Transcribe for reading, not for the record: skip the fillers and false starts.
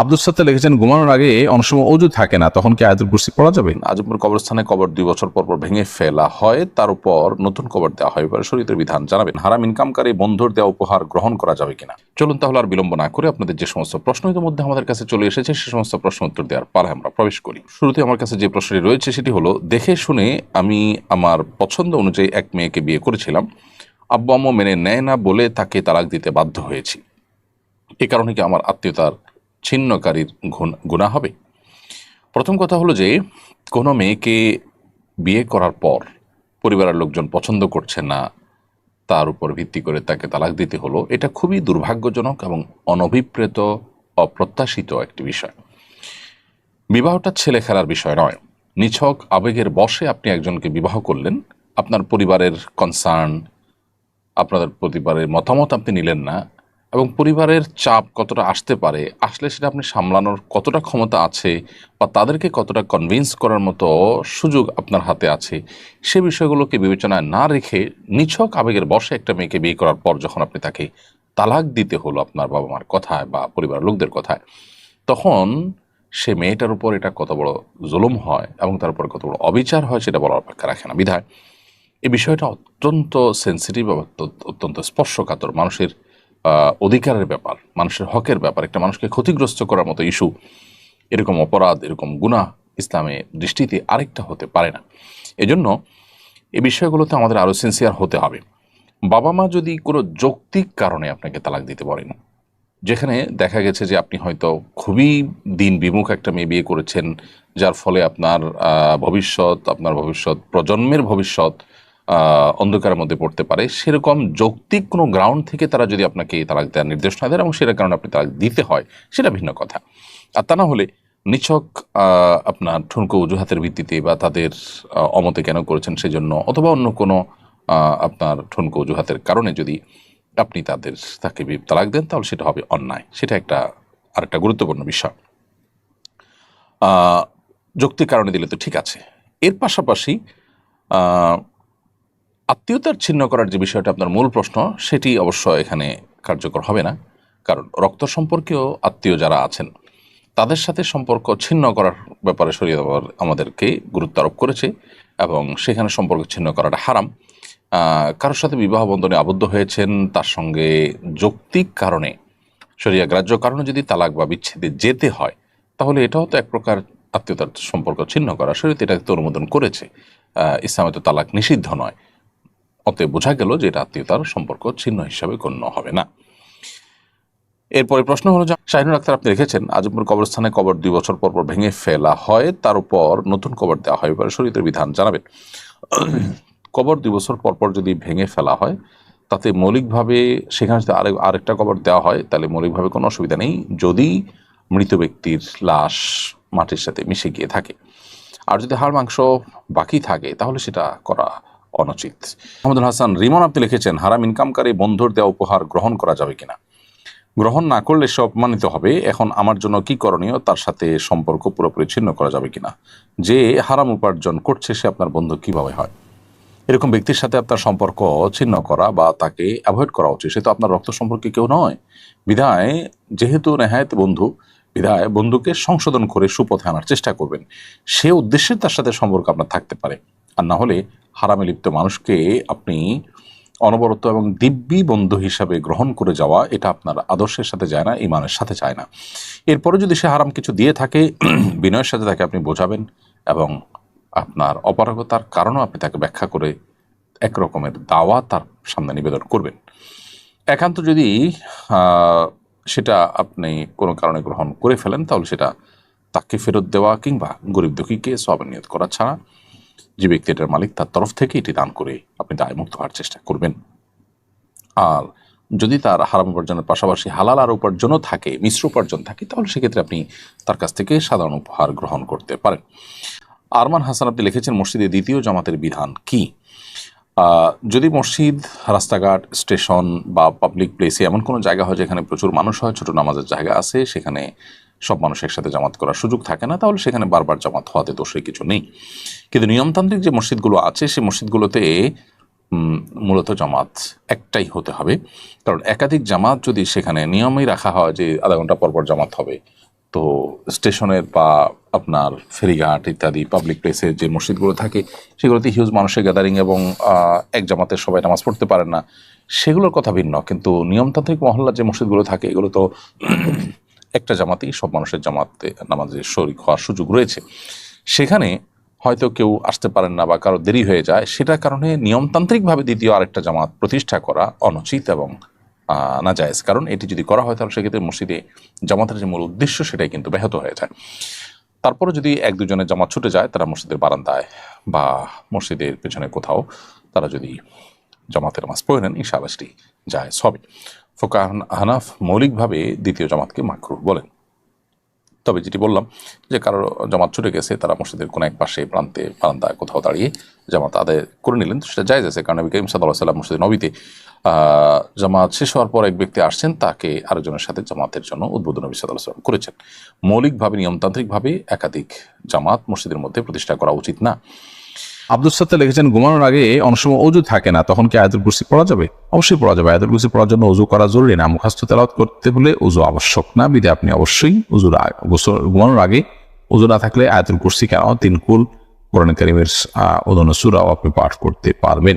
আব্দুল সাত্তার লিখেছেন, ঘুমানোর আগে অনেক সময় অজু থাকে না, তখন কি আয়াতুল কুরসি পড়া যাবে? আজমপুর কবরস্থানে কবর 2 বছর পর পর ভেঙে ফেলা হয়, তার উপর নতুন কবর দেওয়া হয়, এবার শরীয়তের বিধান জানাবেন। হারাম ইনকামকারী বন্ধুর দেওয়া উপহার গ্রহণ করা যাবে কিনা? চলুন তাহলে আর বিলম্ব না করে আপনাদের যে সমস্ত প্রশ্ন ইতিমধ্যে আমাদের কাছে চলে এসেছে সে সমস্ত প্রশ্ন উত্তর দেওয়ার পালায় আমরা প্রবেশ করি। শুরুতে আমার কাছে যে প্রশ্নটি রয়েছে সেটি হলো, দেখে শুনে আমি আমার পছন্দ অনুযায়ী এক মেয়েকে বিয়ে করেছিলাম, আব্বু আম্মু মেনে নেয় না বলে তাকে তালাক দিতে বাধ্য হয়েছি। এ কারণে কি আমার আত্মীয়তার ছিন্নকারীর গুনাহ হবে? প্রথম কথা হলো যে, কোনো মেয়েকে বিয়ে করার পর পরিবারের লোকজন পছন্দ করছে না, তার উপর ভিত্তি করে তাকে তালাক দিতে হলো, এটা খুবই দুর্ভাগ্যজনক এবং অনভিপ্রেত, অপ্রত্যাশিত একটি বিষয়। বিবাহটা ছেলে খেলার বিষয় নয়। নিছক আবেগের বশে আপনি একজনকে বিবাহ করলেন, আপনার পরিবারের কনসার্ন, আপনাদের পরিবারের মতামত আপনি নিলেন না, এবং পরিবারের চাপ কতটা আসতে পারে, আসলে সেটা আপনি সামলানোর কতটা ক্ষমতা আছে বা তাদেরকে কতটা কনভিন্স করার মতো সুযোগ আপনার হাতে আছে, সে বিষয়গুলোকে বিবেচনায় না রেখে নিছক আবেগের বশে একটা মেয়েকে বিয়ে করার পর যখন আপনি তাকে তালাক দিতে হলো আপনার বাবা মার কথায় বা পরিবারের লোকদের কথায়, তখন সে মেয়েটার উপর এটা কত বড় জুলুম হয় এবং তার উপর কত বড় অবিচার হয় সেটা বলার অপেক্ষা রাখে না। বিধায় এই বিষয়টা অত্যন্ত সেন্সিটিভ এবং অত্যন্ত স্পর্শকাতর, মানুষের অধিকারের ব্যাপার, মানুষের হকের ব্যাপার, একটা মানুষকে ক্ষতিগ্রস্ত করার মতো ইস্যু। এরকম অপরাধ, এরকম গুনাহ ইসলামের দৃষ্টিতে আরেকটা হতে পারে না। এজন্য এই বিষয়গুলোতে আমাদের আরও সিনসিয়ার হতে হবে। বাবা মা যদি কোনো যৌক্তিক কারণে আপনাকে তালাক দিতে পারেন, যেখানে দেখা গেছে যে আপনি হয়তো খুবই দিন বিমুখ একটা মেয়ে বিয়ে করেছেন, যার ফলে আপনার ভবিষ্যৎ প্রজন্মের ভবিষ্যৎ অন্ধকারের মধ্যে পড়তে পারে, সেরকম যৌক্তিক কোনো গ্রাউন্ড থেকে তারা যদি আপনাকে তালাক দেওয়ার নির্দেশনা দেন এবং সেটার কারণে আপনি তালাক দিতে হয়, সেটা ভিন্ন কথা। আর তা না হলে নিছক আপনার ঠুনকো অজুহাতের ভিত্তিতে বা তাদের অমতে কেন করেছেন সেজন্য, অথবা অন্য কোনো আপনার ঠুনকো অজুহাতের কারণে যদি আপনি তাকে তালাক দেন, তাহলে সেটা হবে অন্যায়। সেটা আরেকটা গুরুত্বপূর্ণ বিষয়। যৌক্তিক কারণে দিলে তো ঠিক আছে। এর পাশাপাশি আত্মীয়তার ছিন্ন করার যে বিষয়টা আপনার মূল প্রশ্ন, সেটি অবশ্য এখানে কার্যকর হবে না। কারণ রক্ত সম্পর্কেও আত্মীয় যারা আছেন তাদের সাথে সম্পর্ক ছিন্ন করার ব্যাপারে শরীয়ত আমাদেরকে গুরুত্ব আরোপ করেছে এবং সেখানে সম্পর্ক ছিন্ন করাটা হারাম। কারোর সাথে বিবাহ বন্ধনে আবদ্ধ হয়েছেন, তার সঙ্গে যৌক্তিক কারণে, শরিয়া গ্রাহ্য কারণে যদি তালাক বা বিচ্ছেদে যেতে হয়, তাহলে এটাও তো এক প্রকার আত্মীয়তার সম্পর্ক ছিন্ন করা। শরীয়ত এটাকে তো অনুমোদন করেছে। ইসলামে তো তালাক নিষিদ্ধ নয়। অতএব বোঝা গেল যে এটা আত্মীয়তার সম্পর্ক ছিন্ন হিসাবে গণ্য হবে না। এরপরে প্রশ্ন হলো, শাহিনুর আক্তার আপনি লিখেছেন, আজমপুর কবরস্থানে কবর 2 বছর পর পর ভেঙে ফেলা হয়, তার উপর নতুন কবর দেওয়া হয়, এবার শরীয়তের বিধান জানাবেন। কবর 2 বছর পর পর যদি ভেঙে ফেলা হয়, তাতে মৌলিকভাবে সেখানে যদি আরেকটা কবর দেওয়া হয়, তাহলে মৌলিকভাবে কোনো অসুবিধা নেই, যদি মৃত ব্যক্তির লাশ মাটির সাথে মিশে গিয়ে থাকে। আর যদি হাড় মাংস বাকি থাকে তাহলে সেটা করা অনুচিত। মোহাম্মদুল হাসান রিমন আপনি লিখেছেন, হারাম ইনকামকারী বন্ধুর দেওয়া উপহার গ্রহণ করা যাবে কিনা? গ্রহণ না করলে সে অপমানিত হবে। এখন আমার জন্য কি করণীয়? তার সাথে সম্পর্ক পুরোপুরি ছিন্ন করা যাবে কিনা? যে হারাম উপার্জন করছে সে আপনার বন্ধু কিভাবে হয়? এরকম ব্যক্তির সাথে আপনার সম্পর্ক ছিন্ন করা বা তাকে অ্যাভয়েড করা উচিত। সে তো আপনার রক্ত সম্পর্কে কেউ নয়। বিধায় যেহেতু নেহায়েত বন্ধু, বিধায় বন্ধুকে সংশোধন করে সুপথে আনার চেষ্টা করবেন। সে উদ্দেশ্যে তার সাথে সম্পর্ক আপনার থাকতে পারে। আর না হলে হারামে লিপ্ত মানুষকে আপনি অনবরত এবং দিব্যি বন্ধু হিসাবে গ্রহণ করে যাওয়া, এটা আপনার আদর্শের সাথে যায় না, ইমানের সাথে যায় না। এরপরে যদি সে হারাম কিছু দিয়ে থাকে, বিনয়ের সাথে তাকে আপনি বোঝাবেন এবং আপনার অপারগতার কারণও আপনি তাকে ব্যাখ্যা করে এক রকমের দাওয়া তার সামনে নিবেদন করবেন। একান্ত যদি সেটা আপনি কোনো কারণে গ্রহণ করে ফেলেন, তাহলে সেটা তাকে ফেরত দেওয়া কিংবা গরিব দুঃখীকে সওয়াবের নিয়ত করা ছাড়া, যে ব্যক্তি এটার মালিক তার তরফ থেকে এটি দান করে আপনি দায়মুক্ত হওয়ার চেষ্টা করবেন। আর যদি তার হারাম উপার্জনের পাশাপাশি হালাল আর উপার্জনও থাকে, মিশ্র উপার্জন থাকে, তাহলে সেক্ষেত্রে আপনি তার কাছ থেকে সাধারণ উপহার গ্রহণ করতে পারেন। আরমান হাসান আপনি লিখেছেন, মসজিদে দ্বিতীয় জামাতের বিধান কি? যদি মসজিদ, রাস্তাঘাট, স্টেশন বা পাবলিক প্লেসে এমন কোনো জায়গা হয় যেখানে প্রচুর মানুষ হয়, ছোট নামাজের জায়গা আছে, সেখানে সব মানুষ একসাথে জামাত করার সুযোগ থাকে না, তাহলে সেখানে বারবার জামাত হওয়াতে দোষের কিছু নেই। কিন্তু নিয়মতান্ত্রিক যে মসজিদগুলো আছে, সেই মসজিদগুলোতে মূলত জামাত একটাই হতে হবে। কারণ একাধিক জামাত যদি সেখানে নিয়মই রাখা হয় যে আধা ঘন্টা পরপর জামাত হবে, তো স্টেশনের বা আপনার ফেরিঘাট ইত্যাদি পাবলিক প্লেসে যে মসজিদগুলো থাকে সেগুলোতে হিউজ মানুষের গ্যাদারিং এবং এক জামাতে সবাই নামাজ পড়তে পারেন না, সেগুলোর কথা ভিন্ন। কিন্তু নিয়মতান্ত্রিক মহল্লার যে মসজিদগুলো থাকে এগুলো তো একটা জামাতেই সব মানুষের জামাতে নামাজের শরীক হওয়ার সুযোগ রয়েছে। সেখানে হয়তো কেউ আসতে পারেন না বা কারো দেরি হয়ে যায়, সেটার কারণে নিয়মতান্ত্রিকভাবে দ্বিতীয় আরেকটা জামাত প্রতিষ্ঠা করা অনুচিত এবং নাজায়েজ। কারণ এটি যদি করা হয় তাহলে সেক্ষেত্রে মসজিদে জামাতের যে মূল উদ্দেশ্য সেটাই কিন্তু ব্যাহত হয়ে যায়। তারপরে যদি এক দুজনের জামাত ছুটে যায়, তারা মসজিদের বারান্দায় বা মসজিদের পেছনে কোথাও তারা যদি জামাতের নামাজ পড়ে নেন, ইনশাআল্লাহ সেটি জায়েজ হবে। ফোকাহ হানাফ মৌলিকভাবে দ্বিতীয় জামাতকে মাকরুহ বলেন। তবে যেটি বললাম যে কারো জামাত ছুটে গেছে, তারা মসজিদের কোনো এক পাশে প্রান্তে বারান্দায় কোথাও দাঁড়িয়ে জামাত আদায় করে নিলেন, তো সেটা জায়েজ আছে। কারণ নবী করিম সাল্লাল্লাহু আলাইহি ওয়াসাল্লাম মসজিদ নবীতে জামাত শেষ হওয়ার পর এক ব্যক্তি আসছেন, তাকে আরেকজনের সাথে জামাতের জন্য উদ্বোধন নবী সাল্লাল্লাহু আলাইহি ওয়াসাল্লাম করেছেন। মৌলিকভাবে নিয়মতান্ত্রিকভাবে একাধিক জামাত মসজিদের মধ্যে প্রতিষ্ঠা করা উচিত না। আব্দুল সাত্তার লিখেছেন, ঘুমানোর আগে অনেক সময় অজু থাকে না, তখন কি আয়াতুল কুরসি পড়া যাবে? অবশ্যই পড়া যাবে। আয়াতুল কুরসি পড়ার জন্য অজু করা জরুরি না, মুখস্থ তেলাওয়াত করতে হলে অজু আবশ্যক না, বিধে আপনি অবশ্যই ঘুমানোর আগে অজু না থাকলে আয়াতুল কুরসি কেন 3 কুল কোরআন কারীমের ওদন সূরাও আপনি পাঠ করতে পারবেন।